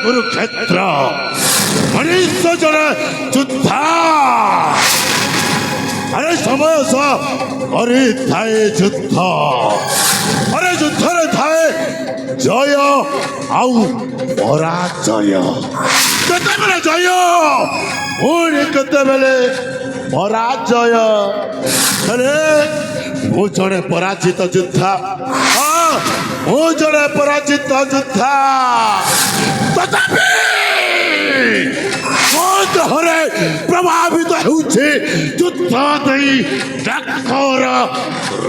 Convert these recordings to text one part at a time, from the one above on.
কুরুক্ষেত্র মনুষ্য জনে যুদ্ধ আরে সময় সব করে থাকে যুদ্ধ আরে যুদ্ধরে থাকে জয় আউ পরাজয় কেতবেলে জয় পুଣି কেতবেলে পরাজয় আরে ମୁଁ ଜଣେ ପରାଜିତ ଯୋଦ୍ଧା ହଁ ମୁଁ ଜଣେ ପରାଜିତ ଯୋଦ୍ଧା ତଥାପି ମୋ ଦେହରେ ପ୍ରଭାବିତ ହେଉଛି ଯୁଦ୍ଧ ଦେଇ ଡାକ୍ତର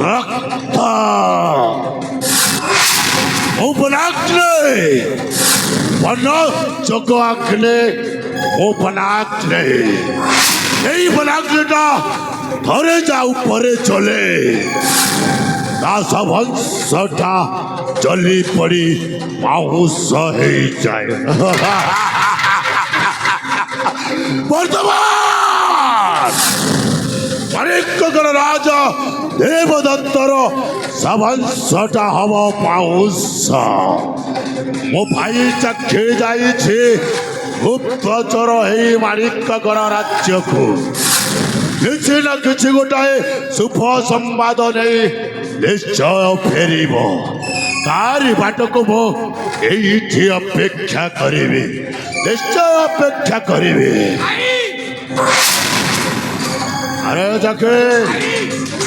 ରକ୍ତ ମୁଁ ବନାଗ୍ନେ ବନ ଯୋଗ ଆଗ୍ନେ ମୁଁ ବନାଗ୍ନେ এই বনাগ্নেটা ধরে যা উপরে চলে তা সব অংশটা জলি পড়ি পাউস হয়ে যায় বর্তমান মানিক্যগড় রাজা দেবদত্তর সব অংশটা হব পাউস ମୋ ଭାଇ ଚାଖି ଯାଇଛି ଗୁପ୍ତଚର ହେଇ ମାଣିକ୍ୟଗଡ଼ ରାଜ୍ୟକୁ କିଛି ନା କିଛି ଗୋଟାଏ ଶୁଭ ସମ୍ବାଦ ନେଇ ନିଶ୍ଚୟ ଫେରିବ ତାରି ବାଟକୁ ମୁଁ ଏଇଠି ଅପେକ୍ଷା କରିବି ନିଶ୍ଚୟ ଅପେକ୍ଷା କରିବି ଆରେ ଚାଖି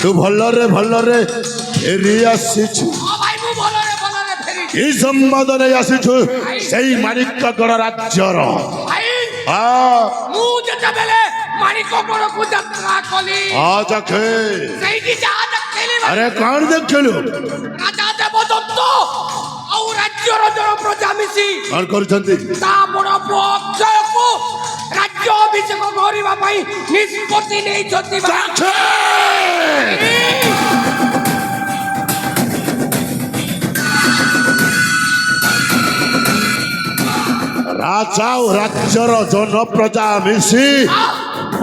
ତୁ ଭଲରେ ଭଲରେ ଫେରି ଆସିଛୁ এই সম্বাদ নেই আসিছু সেই মানিক্যগড় রাজ্যর ମୁଁ ଯେତେବେଳେ ମାଣିକଗଡ଼କୁ ଯାତ୍ରା କଲି ଚାଖେ ସେଇଠି ଯାହା ଦେଖିଲି ଆରେ କଣ ଦେଖିଲୁ ରାଜା ଦେବଦତ୍ତ ଆଉ ରାଜ୍ୟର ଜଣ ପ୍ରଜା ମିଶି କଣ କରୁଛନ୍ତି ତା ବଡ଼ ପୁଅ ଅକ୍ଷୟକୁ ରାଜ୍ୟ ଅଭିଷେକ କରିବା ପାଇଁ ନିଷ୍ପତ୍ତି ନେଇଛନ୍ତି রাজা ও রাজ্যর জনপ্রজা মিশি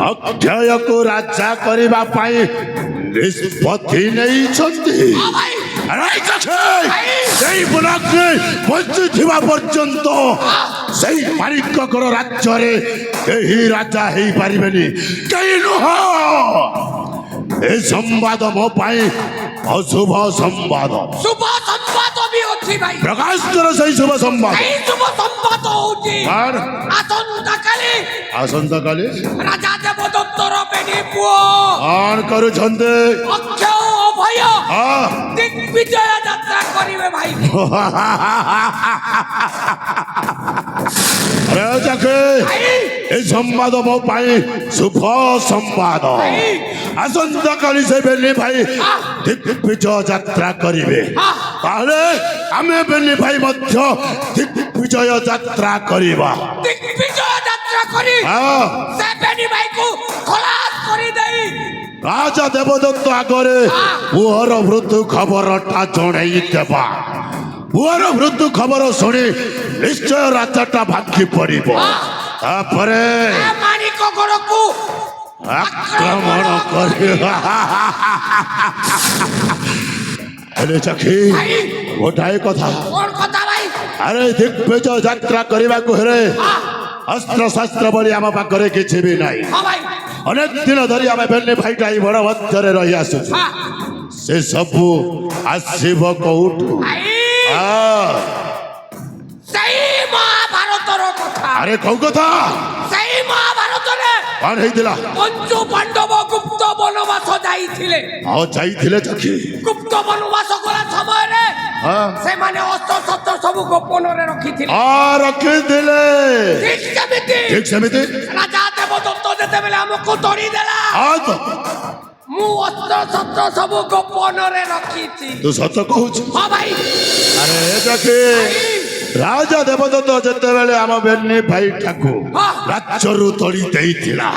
অক্ষয়କୁ রাজা କରିବା ପାଇଁ ନିଷ୍ପତ୍ତି ନେଇଛନ୍ତି ସେଇ ବନାଗ୍ନେ ବଞ୍ଚିଥିବା ପର୍ଯ୍ୟନ୍ତ ସେଇ ମାଣିକ୍ୟଗଡ଼ ରାଜ୍ୟରେ କେହି ରାଜା ହେଇପାରିବେନି କେହି ନୁହଁ ଏ ସମ୍ବାଦ ମୋ ପାଇଁ ଅଶୁଭ ସମ୍ବାଦ ଶୁଭ ସମ୍ବାଦ ବି ଅଛି ଭାଇ ପ୍ରକାଶ କର ସେଇ ଶୁଭ ସମ୍ବାଦ ଏଇ ଶୁଭ ସମ୍ବାଦ ହଉଛି ଆସନ୍ତାକାଲି ରାଜା ଦେବଦତ୍ତର ବେଣୀ ପୁଅ କଣ କରୁଛନ୍ତି ଅକ୍ଷୟ ଅଭୟ ଦିଗ୍ବିଜୟ ଯାତ୍ରା କରିବେ ଭାଇ এই ସମ୍ବାଦ ମୋ ପାଇଁ ଶୁଭ ସମ୍ବାଦ ଆସନ୍ତାକାଲି ସେ ବେନି ଭାଇ ଦିଗ୍ବିଜୟ ଯାତ୍ରା କରିବେ ତାହେଲେ ଆମେ ବେନି ଭାଇ ମଧ୍ୟ ଦିଗ୍ବିଜୟ ଯାତ୍ରା କରିବା ଦିଗ୍ବିଜୟ ଯାତ୍ରା କରି ସେ ବେନି ଭାଇକୁ ଖଲାସ କରିଦେଇ ରାଜା ଦେବଦତ୍ତ ଆଗରେ ପୁଅର ମୃତ୍ୟୁ ଖବରଟା ଜଣେଇ ଦେବା ପୁଅର ମୃତ୍ୟୁ ଖବର ଶୁଣି ନିଶ୍ଚୟ ରାଜାଟା ଭାଙ୍ଗି ପଡ଼ିବ ତାପରେ ମାଣିକଗଡ଼କୁ ଆକ୍ରମଣ କରିବା ହେଲେ ଚାଖି ଗୋଟାଏ କଥା ଆରେ ଦିଗ୍ବିଜୟ ଯାତ୍ରା କରିବାକୁ ହେଲେ ଅସ୍ତ୍ରଶସ୍ତ୍ର ବୋଲି ଆମ ପାଖରେ କିଛି ବି ନାହିଁ ଅନେକ ଦିନ ଧରି ଆମେ ବେନି ଭାଇଟା ଏଇ ବଡ଼ ମଧ୍ୟରେ ରହି ଆସୁଛୁ ସେ ସବୁ ଆସିବ କୋଉଠୁ ସେଇ ମହାଭାରତର କଥା ଆରେ କୋଉ କଥା ସେଇ ମହାଭାରତରେ କଣ ହେଇଥିଲା ପଞ୍ଚୁ ପାଣ୍ଡବ ଗୁପ୍ତ ବନବାସ ଯାଇଥିଲେ ଯାଇଥିଲେ ଚାଖି ଗୁପ୍ତ ବନବାସ କଲା ସମୟରେ ସେମାନେ ଅସ୍ତ୍ରଶସ୍ତ୍ର ସବୁ ଗୋପନରେ ରଖିଥିଲେ ରଖିଥିଲେ ଠିକ ସେମିତି ରାଜା ଦେବଦତ୍ତ ଯେତେବେଳେ ଆମକୁ ଧରିଦେଲା ମୁଁ ଅସ୍ତ୍ରଶସ୍ତ୍ର ସବୁ ଗୋପନରେ ରଖିଛି ତୁ ସତ କହୁଛୁ ହଁ ଭାଇ ଆରେ ଚାଖି ରାଜା ଦେବଦତ୍ତ ଯେତେବେଳେ ଆମ ବେନି ଭାଇଟାକୁ ରାଜ୍ୟରୁ ତଳି ଦେଇଥିଲା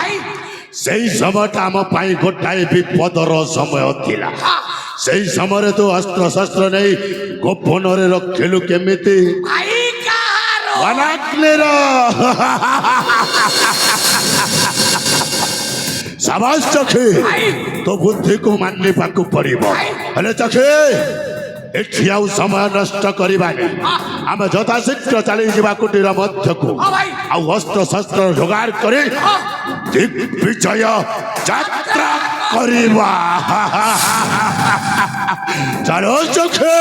ସେଇ ସମୟଟା ଆମ ପାଇଁ ଗୋଟାଏ ବିପଦର ସମୟ ଥିଲା ସେଇ ସମୟରେ ତୁ ଅସ୍ତ୍ରଶସ୍ତ୍ର ନେଇ ଗୋପନରେ ରଖିଲୁ କେମିତି ବନାଗ୍ନେର ସାବାସ ଚଖି ତୋ ବୁଦ୍ଧିକୁ ମାନିବାକୁ ପଡ଼ିବ ହେଲେ ଚଖି ଏଠି ଆଉ ସମୟ ନଷ୍ଟ କରିବାନି ଆମେ ଯଥାଶୀଘ୍ର ଚାଲିଯିବା କୁଟୀର ମଧ୍ୟକୁ ହଁ ଭାଇ। ଆଉ ଅସ୍ତ୍ର ଶସ୍ତ୍ର ଯୋଗାଡ଼ କରି ଦିଗ୍ବିଜୟ ଯାତ୍ରା କରିବା ଚାଲ ଚୋଖେ